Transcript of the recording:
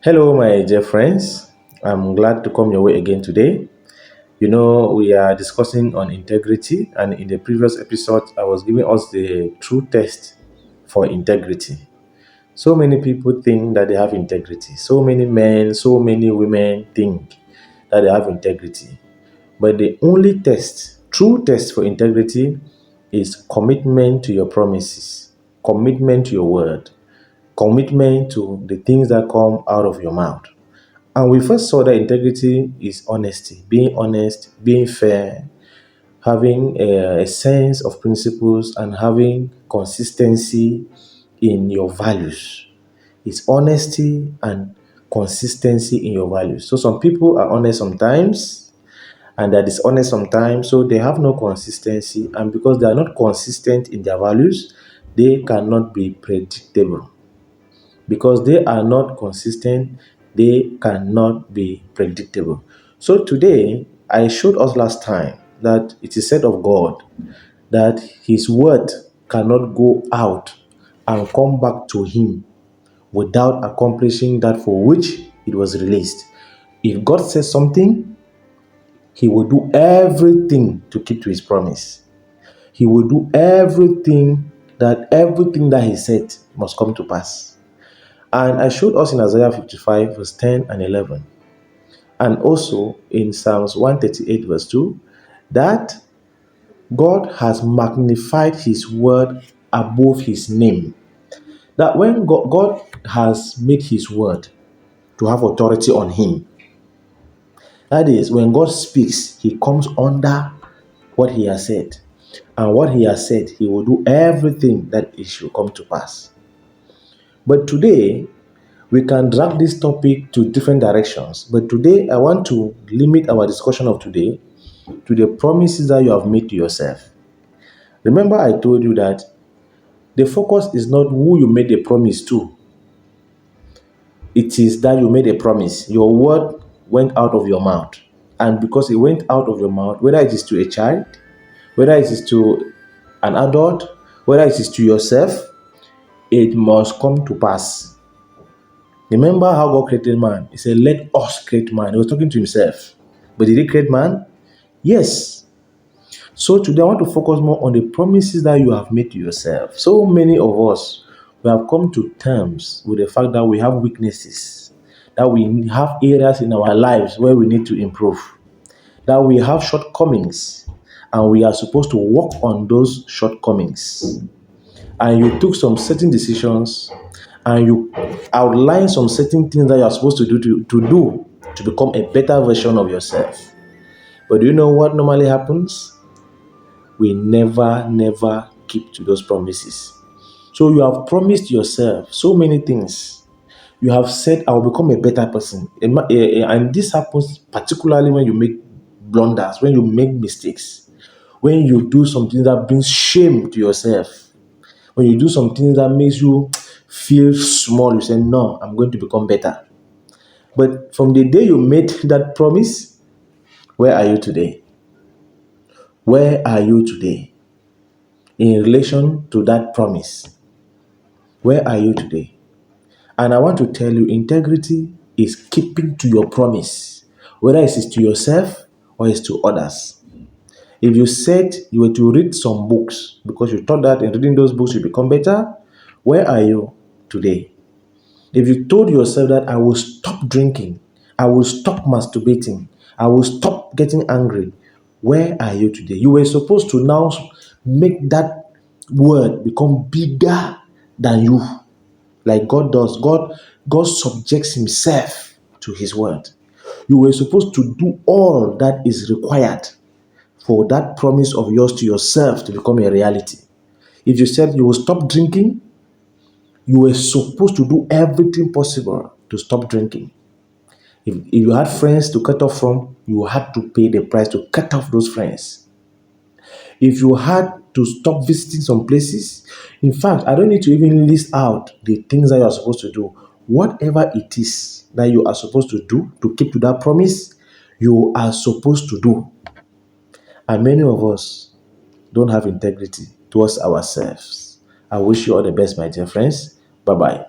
Hello, my dear friends. I'm glad to come your way again today. We are discussing on integrity, and in the previous episode, I was giving us the true test for integrity. So many people think that they have integrity. So many men, so many women think that they have integrity. But the only test, true test for integrity, is commitment to your promises, commitment to your word, commitment to the things that come out of your mouth. And we first saw that integrity is honesty, being honest, being fair, having a sense of principles, and having consistency in your values. It's honesty and consistency in your values. So some people are honest sometimes and they're dishonest sometimes, so they have no consistency. And because they are not consistent in their values, they cannot be predictable. Because they are not consistent, they cannot be predictable. So today, I showed us last time that it is said of God that his word cannot go out and come back to him without accomplishing that for which it was released. If God says something, he will do everything to keep to his promise. He will do everything that he said must come to pass. And I showed us in Isaiah 55, verse 10 and 11, and also in Psalms 138, verse 2, that God has magnified his word above his name. That when God has made his word to have authority on him, that is, when God speaks, he comes under what he has said. And what he has said, he will do everything that it should come to pass. But today, we can drag this topic to different directions. But today, I want to limit our discussion of today to the promises that you have made to yourself. Remember, I told you that the focus is not who you made the promise to. It is that you made a promise. Your word went out of your mouth. And because it went out of your mouth, whether it is to a child, whether it is to an adult, whether it is to yourself, it must come to pass. Remember how God created man? He said, let us create man. He was talking to himself. But did he create man? Yes. So today I want to focus more on the promises that you have made to yourself. So many of us, we have come to terms with the fact that we have weaknesses, that we have areas in our lives where we need to improve, that we have shortcomings, and we are supposed to work on those shortcomings. And you took some certain decisions and you outline some certain things that you are supposed to do to become a better version of yourself. But do you know what normally happens? We never keep to those promises. So you have promised yourself so many things. You have said, I will become a better person. And this happens particularly when you make blunders, when you make mistakes, when you do something that brings shame to yourself. When you do something that makes you feel small, you say, no, I'm going to become better. But from the day you made that promise, where are you today? Where are you today in relation to that promise? Where are you today? And I want to tell you, integrity is keeping to your promise, whether it is to yourself or it's to others. If you said you were to read some books because you thought that in reading those books you become better, where are you today? If you told yourself that I will stop drinking, I will stop masturbating, I will stop getting angry, where are you today? You were supposed to now make that word become bigger than you, like God does. God subjects himself to his word. You were supposed to do all that is required for that promise of yours to yourself to become a reality. If you said you will stop drinking, you were supposed to do everything possible to stop drinking. If you had friends to cut off from, you had to pay the price to cut off those friends. If you had to stop visiting some places, in fact, I don't need to even list out the things that you are supposed to do. Whatever it is that you are supposed to do to keep to that promise, you are supposed to do. And many of us don't have integrity towards ourselves. I wish you all the best, my dear friends. Bye bye.